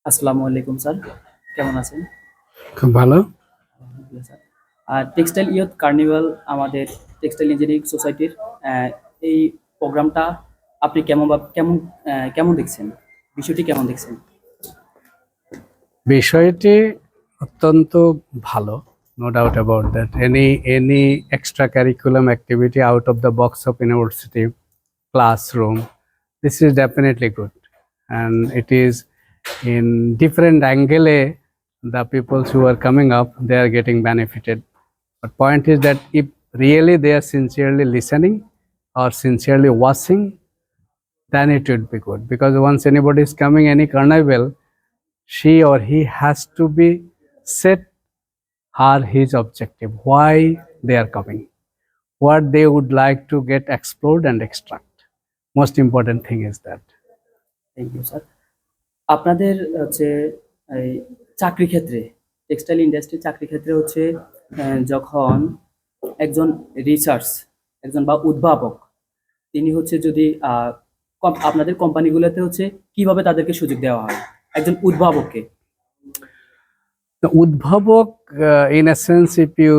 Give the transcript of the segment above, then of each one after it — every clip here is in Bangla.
আসসালামু আলাইকুম স্যার, কেমন আছেন? খুব ভালো। আলহামদুলিল্লাহ স্যার। টেক্সটাইল ইয়ুথ কার্নিভাল আমাদের টেক্সটাইল ইঞ্জিনিয়ারিং সোসাইটির এই প্রোগ্রামটা আপনি কেমন দেখছেন? বিষয়টি কেমন দেখছেন? বিষয়টি অত্যন্ত ভালো, no doubt about that. Any extracurriculum activity out of the box of university classroom, this is definitely good, and it is in different angle. The people who are coming up, they are getting benefited. But point is that if really they are sincerely listening or sincerely watching, then it would be good, because once anybody is coming any carnival, she or he has to be set her his objective, why they are coming, what they would like to get explored and extract. Most important thing is that. Thank you sir. আপনাদের হচ্ছে এই চাকরি ক্ষেত্রে, টেক্সটাইল ইন্ডাস্ট্রি চাকরি ক্ষেত্রে হচ্ছে যখন একজন রিসার্চ, একজন বা উদ্ভাবক, তিনি হচ্ছে যদি আপনাদের কোম্পানিগুলোতে হচ্ছে কিভাবে তাদেরকে সুযোগ দেওয়া হয় একজন উদ্ভাবককে? The udbhavak, in a sense, if you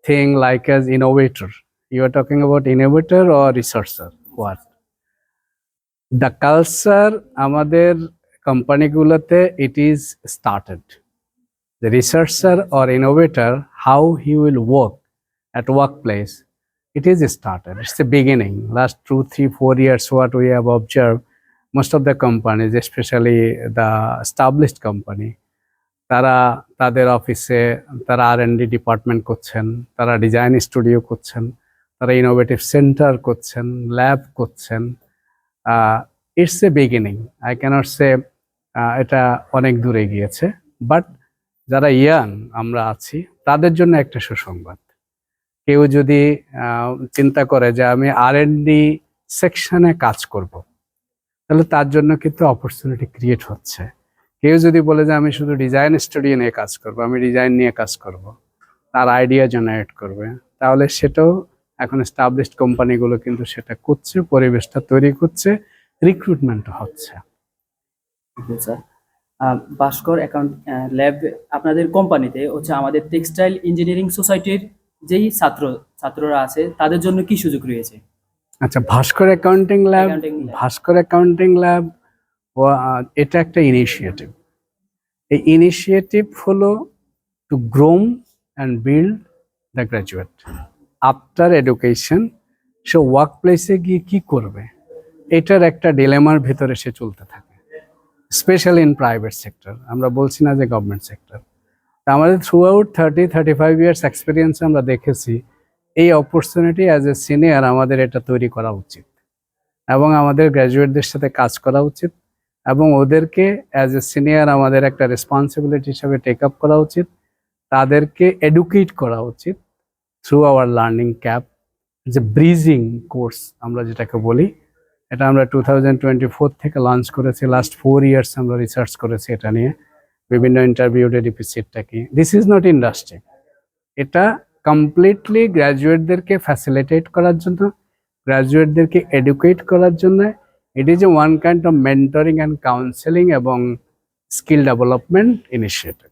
think like as innovator, you are talking about innovator or researcher, what? The culture আমাদের কোম্পানিগুলোতে it is started. The researcher or innovator, how he will work at workplace, it is started. It's the beginning. Last 2, 3, 4 years, what we have observed, most of the companies, especially the established company, তারা তাদের অফিসে তারা R&D ডিপার্টমেন্ট করছেন, তারা ডিজাইন স্টুডিও করছেন, তারা ইনোভেটিভ সেন্টার করছেন, ল্যাব করছেন। It's a beginning, I can't say এটা অনেক দূরে গিয়েছে, বাট যারা ইয়াং আমরা আছি তাদের জন্য একটা সুসংবাদ। কেউ যদি চিন্তা করে যে আমি R&D সেকশনে কাজ করব, তাহলে তার জন্য কিন্তু অপরচুনিটি ক্রিয়েট হচ্ছে। কেউ যদি বলে যে আমি শুধু ডিজাইন স্টুডিও নিয়ে কাজ করব, আমি ডিজাইন নিয়ে কাজ করব, তার আইডিয়া জেনারেট করবে, তাহলে সেটাও এখন এস্টাবলিশড কোম্পানিগুলো কিন্তু সেটা করছে, পরিবেশটা তৈরি করছে, রিক্রুটমেন্ট হচ্ছে। স্যার, ভাস্কর অ্যাকাউন্ট ল্যাব আপনাদের কোম্পানিতে হচ্ছে আমাদের টেক্সটাইল ইঞ্জিনিয়ারিং সোসাইটির যেই ছাত্ররা আছে তাদের জন্য কি সুযোগ রয়েছে? আচ্ছা, Bhaskar accounting lab, Bhaskar accounting lab এটা একটা ইনিশিয়েটিভ। এই ইনিশিয়েটিভ হলো to groom and build the graduate after education. সে ওয়ার্ক প্লেসে গিয়ে কি করবে, এটার একটা ডিলেমার ভিতরে সে চলতে থাকে, স্পেশালি ইন প্রাইভেট সেক্টর, আমরা বলছি না যে গভর্নমেন্ট সেক্টর। আমাদের থ্রু আউট 30-35 ইয়ার্স এক্সপিরিয়েন্স আমরা দেখেছি এই অপরচুনিটি অ্যাজ এ সিনিয়র আমাদের এটা তৈরি করা উচিত, এবং আমাদের গ্র্যাজুয়েটদের সাথে কাজ করা উচিত, এবং ওদেরকে অ্যাজ এ সিনিয়র আমাদের একটা রেসপন্সিবিলিটি হিসাবে টেক আপ করা উচিত, তাদেরকে এডুকেট করা উচিত থ্রু আওয়ার লার্নিং ক্যাপ, যে ব্রিজিং কোর্স আমরা যেটাকে বলি। এটা আমরা 2024 থেকে লঞ্চ করেছি। লাস্ট 4 ইয়ার্স আমরা রিসার্চ করেছি এটা নিয়ে, বিভিন্ন ইন্টারভিউ ডেডিপিসিটটা কি। দিস ইজ নট ইন্ডাস্ট্রি, এটা কমপ্লিটলি গ্র্যাজুয়েটদেরকে ফ্যাসিলিটেট করার জন্য, গ্র্যাজুয়েটদেরকে এডুকেট করার জন্য। It is a one kind of mentoring and counselling এবং স্কিল ডেভেলপমেন্ট ইনিশিয়েটিভ।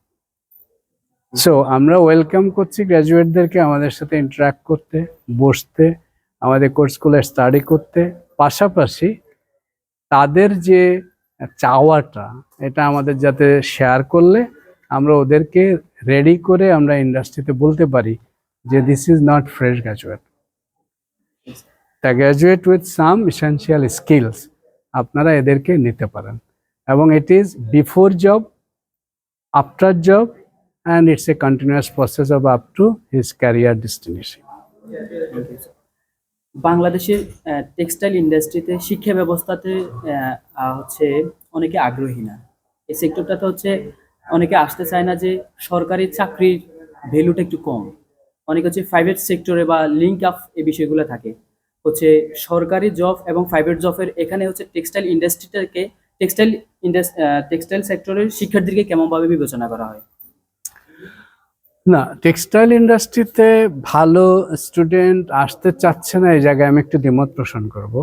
সো আমরা ওয়েলকাম করছি গ্র্যাজুয়েটদেরকে আমাদের সাথে ইন্টারাক্ট করতে, বসতে, আমাদের কোর্সগুলো স্টাডি করতে, পাশাপাশি তাদের যে চাওয়াটা এটা আমাদের যাতে শেয়ার করলে আমরা ওদেরকে রেডি করে আমরা ইন্ডাস্ট্রিতে বলতে পারি যে this is not fresh graduate, the graduate with some essential skills, আপনারা এদেরকে নিতে পারেন। এবং it is before job, after job, and it's a continuous process of up to his career destination. বাংলাদেশের টেক্সটাইল ইন্ডাস্ট্রিতে শিক্ষা ব্যবস্থাতে হচ্ছে অনেকে আগ্রহী না। এই সেক্টরটাতে হচ্ছে অনেকে আসতে চায় না, যে সরকারি চাকরির ভ্যালুটা একটু কম। অনেকে হচ্ছে প্রাইভেট সেক্টরে বা লিঙ্ক আপ এই বিষয়গুলো থাকে। হচ্ছে সরকারি জব এবং প্রাইভেট জবের এখানে হচ্ছে টেক্সটাইল ইন্ডাস্ট্রিটাকে টেক্সটাইল সেক্টরের শিক্ষার্থীদেরকে কেমনভাবে বিবেচনা করা হয়? না, টেক্সটাইল ইন্ডাস্ট্রিতে ভালো স্টুডেন্ট আসতে চাচ্ছে না, এই জায়গায় আমি একটু দ্বিমত পোষণ করব।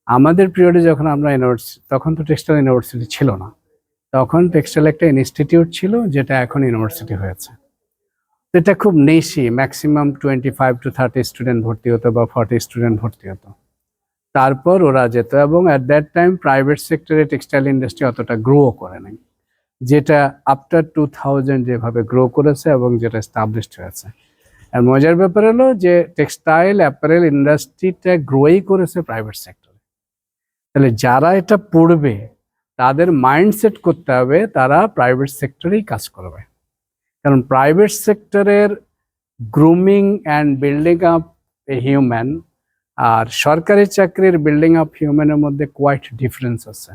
আমাদের পিরিয়ডে যখন আমরা ইউনিভার্সিটি, তখন তো টেক্সটাইল ইউনিভার্সিটি ছিল না, তখন টেক্সটাইল একটা ইনস্টিটিউট ছিল যেটা এখন ইউনিভার্সিটি হয়েছে। তো এটা খুব নেশি, ম্যাক্সিমাম 25 to 30 স্টুডেন্ট ভর্তি হতো বা 40 স্টুডেন্ট ভর্তি হতো। তারপর ওরা যেত, এবং অ্যাট দ্যাট টাইম প্রাইভেট সেক্টরে টেক্সটাইল ইন্ডাস্ট্রি অতটা গ্রো করে নাই, যেটা আফটার 2000 যেভাবে গ্রো করেছে এবং যেটা এস্টাবলিশড হয়েছে। আর মজার ব্যাপার হলো যে টেক্সটাইল অ্যাপারেল ইন্ডাস্ট্রিটা গ্রোই করেছে প্রাইভেট সেক্টরে। তাহলে যারা এটা পড়বে তাদের মাইন্ডসেট করতে হবে তারা প্রাইভেট সেক্টরেই কাজ করবে, কারণ প্রাইভেট সেক্টরের grooming and building up a human আর সরকারি চাকরির বিল্ডিং আপ হিউম্যানের মধ্যে কোয়াইট ডিফারেন্স আছে।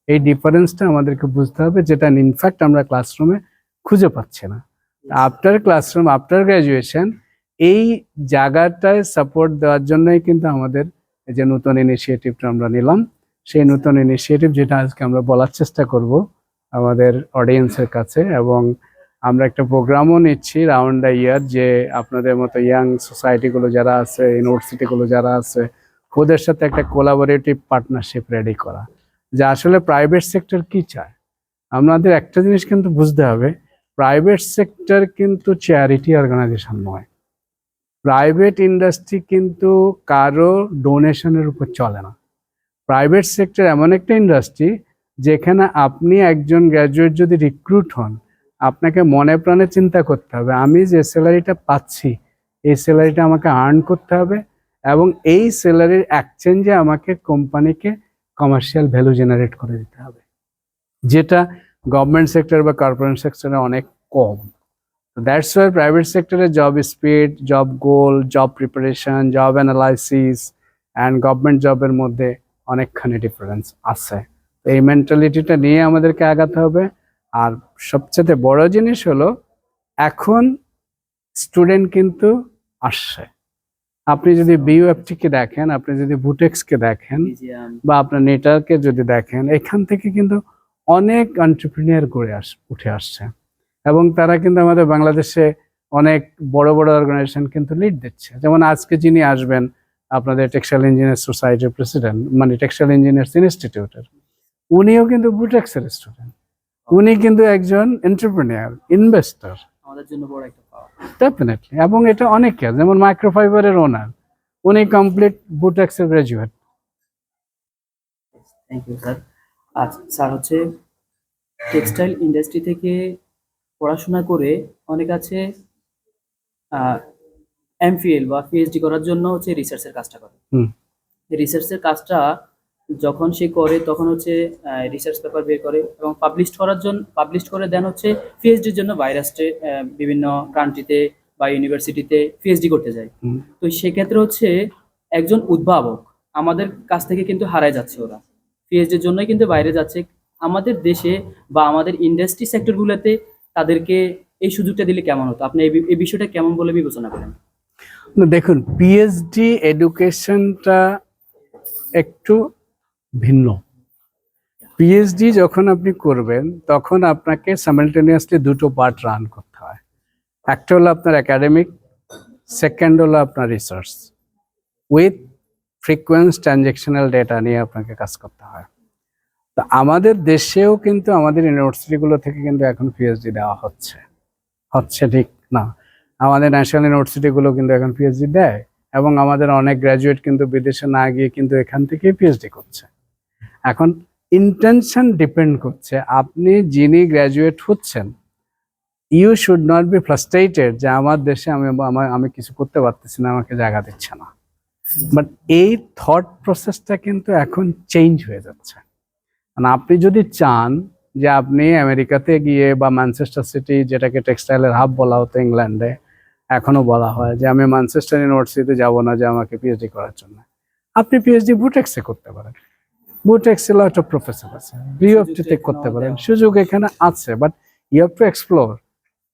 এই ডিফারেন্সটা আমাদেরকে বুঝতে হবে, যেটা ইনফ্যাক্ট আমরা ক্লাসরুমে খুঁজে পাচ্ছি না। আফটার ক্লাসরুম, আফটার গ্র্যাজুয়েশন, এই জায়গাটায় সাপোর্ট দেওয়ার জন্যই কিন্তু আমাদের এই যে নতুন ইনিশিয়েটিভটা আমরা নিলাম, সেই নতুন ইনিশিয়েটিভ যেটা আজকে আমরা বলার চেষ্টা করব আমাদের অডিয়েন্সের কাছে। এবং আমরা একটা প্রোগ্রামও নিচ্ছি রাউন্ড দ্য ইয়ার, যে আপনাদের মতো ইয়াং সোসাইটিগুলো যারা আছে, ইউনিভার্সিটিগুলো যারা আছে, ওদের সাথে একটা কোলাবোরেটিভ পার্টনারশিপ রেডি করা, যে আসলে প্রাইভেট সেক্টর কি চায়। আমাদের একটা জিনিস কিন্তু বুঝতে হবে, প্রাইভেট সেক্টর কিন্তু চ্যারিটি অর্গানাইজেশন নয়। প্রাইভেট ইন্ডাস্ট্রি কিন্তু কারো ডোনেশনের উপর চলে না। প্রাইভেট সেক্টর এমন একটা ইন্ডাস্ট্রি যেখানে আপনি একজন গ্র্যাজুয়েট যদি রিক্রুট হন, আপনাকে মনে প্রাণে চিন্তা করতে হবে, আমি যে স্যালারিটা পাচ্ছি এই স্যালারিটা আমাকে আর্ন করতে হবে, এবং এই স্যালারির এক্সচেঞ্জে আমাকে কোম্পানিকে কমার্শিয়াল ভ্যালু জেনারেট করে দিতে হবে, যেটা গভর্নমেন্ট সেক্টর বা কর্পোরেট সেক্টরে অনেক কম। দ্যাটস ওয়াই প্রাইভেট সেক্টরে job speed, job goal, job preparation, job analysis and government জবের মধ্যে অনেকখানি ডিফারেন্স আছে। তো এই মেন্টালিটিটা নিয়ে আমাদেরকে আগাতে হবে। আর সবচেয়ে বড় জিনিস হলো, এখন স্টুডেন্ট কিন্তু আসছে। আপনি যদি বিইউএফটি-কে দেখেন, আপনি যদি বুটেক্সকে দেখেন, বা আপনার নেটারকে যদি দেখেন, এখান থেকে কিন্তু অনেক এন্টারপ্রেনিউর উঠে আসছে, এবং তারা কিন্তু আমাদের বাংলাদেশে অনেক বড় বড় অর্গানাইজেশন কিন্তু লিড দিচ্ছে। যেমন আজকে যিনি আসবেন আপনাদের টেক্সটাইল ইঞ্জিনিয়ার সোসাইটির প্রেসিডেন্ট, মানে টেক্সটাইল ইঞ্জিনিয়ার্স ইনস্টিটিউটের, উনিও কিন্তু বুটেক্সের স্টুডেন্ট। উনি কিন্তু একজন এন্টারপ্রেনিউর, ইনভেস্টর, আমাদের জন্য বড় একটা পাওয়া। ডেফিনেটলি। এবং এটা অনেকে, যেমন মাইক্রোফাইবারের ওনার, উনি কমপ্লিট বুটেক্সের গ্রাজুয়েট। Thank you sir. আচ্ছা স্যার, হচ্ছে টেক্সটাইল ইন্ডাস্ট্রি থেকে পড়াশোনা করে অনেক আছে এমফিল বা পিএইচডি করার জন্য হচ্ছে রিসার্চের কাজটা করে। রিসার্চের কাজটা যখন সে করে তখন হচ্ছে রিসার্চ পেপার বের করে এবং পাবলিশ করে দেন হচ্ছে পিএইচডির জন্য ভাইরাসে বিভিন্ন কান্ট্রিতে বা ইউনিভার্সিটিতে পিএইচডি করতে যায়। তো সেক্ষেত্রে হচ্ছে একজন উদ্ভাবক আমাদের কাছ থেকে কিন্তু হারায় যাচ্ছে। ওরা পিএইচডির জন্যই কিন্তু বাইরে যাচ্ছে। আমাদের দেশে বা আমাদের ইন্ডাস্ট্রি সেক্টরগুলোতে তাদেরকে এই সুযোগটা দিলে কেমন হতো? আপনি এই বিষয়টা কেমন বলে বিবেচনা করেন? দেখুন, পিএইচডি এডুকেশনটা একটু ভিন্ন। পিএইচডি যখন আপনি করবেন তখন আপনাকে সাইমালটেনিয়াসলি দুটো পার্ট রান করতে হয়। একটা হলো আপনার একাডেমিক, সেকেন্ড হলো আপনার রিসার্চ উইথ ফ্রিকোয়েন্স ট্রানজেকশনাল ডেটা নিয়ে আপনাকে কাজ করতে হয়। তো আমাদের দেশেও কিন্তু আমাদের ইউনিভার্সিটিগুলো থেকে কিন্তু এখন পিএইচডি দেওয়া হচ্ছে ঠিক না। আমাদের ন্যাশনাল ইউনিভার্সিটিগুলো কিন্তু এখন পিএইচডি দেয়, এবং আমাদের অনেক গ্র্যাজুয়েট কিন্তু বিদেশে না গিয়ে কিন্তু এখান থেকেই পিএইচডি করছে। এখন ইন্টেনশন ডিপেন্ড করছে, আপনি যিনি গ্র্যাজুয়েট হচ্ছেন, you should not be frustrated যে আমার দেশে আমি কিছু করতে পারতেছি না, আমাকে জায়গা দিচ্ছে না। বাট এই থট প্রসেসটা কিন্তু এখন চেঞ্জ হয়ে যাচ্ছে। মানে আপনি যদি চান যে আপনি আমেরিকাতে গিয়ে বা ম্যানচেস্টার সিটি, যেটাকে টেক্সটাইলের হাব বলা হতো ইংল্যান্ডে, এখনো বলা হয় যে আমি ম্যানচেস্টার ইউনিভার্সিটিতে যাব না যে আমাকে পিএইচডি করার জন্য, আপনি পিএইচডি বুটেক্সে করতে পারেন। বুটেক্সে লট অফ প্রফেসর আছে, বিইউএফটিতে করতে পারেন, সুযোগ এখানে আছে। But you have to explore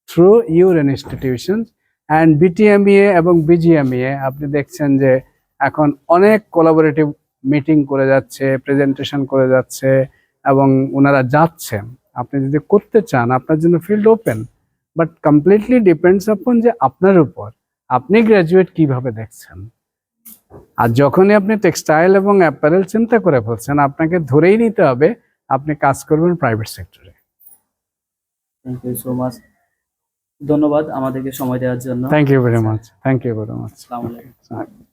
through your institutions and BTMEA এবং বিজিএমইএ। আপনি দেখছেন যে এখন অনেক কোলাবোরেটিভ মিটিং করে যাচ্ছে, প্রেজেন্টেশন করে যাচ্ছে, এবং ওনারা যাচ্ছেন। আপনি যদি করতে চান, আপনার জন্য field open, but completely depends upon যে আপনার উপর আপনি গ্র্যাজুয়েট কিভাবে দেখছেন। আর যখনই আপনি টেক্সটাইল এবং অ্যাপারেল চিন্তা করে ফেলছেন, আপনাকে ধরেই নিতে হবে আপনি কাজ করবেন প্রাইভেট সেক্টরে। থ্যাংক ইউ সো মাচ, ধন্যবাদ আমাদেরকে সময় দেওয়ার জন্য। Thank you very much, thank you very much. আসসালামু আলাইকুম।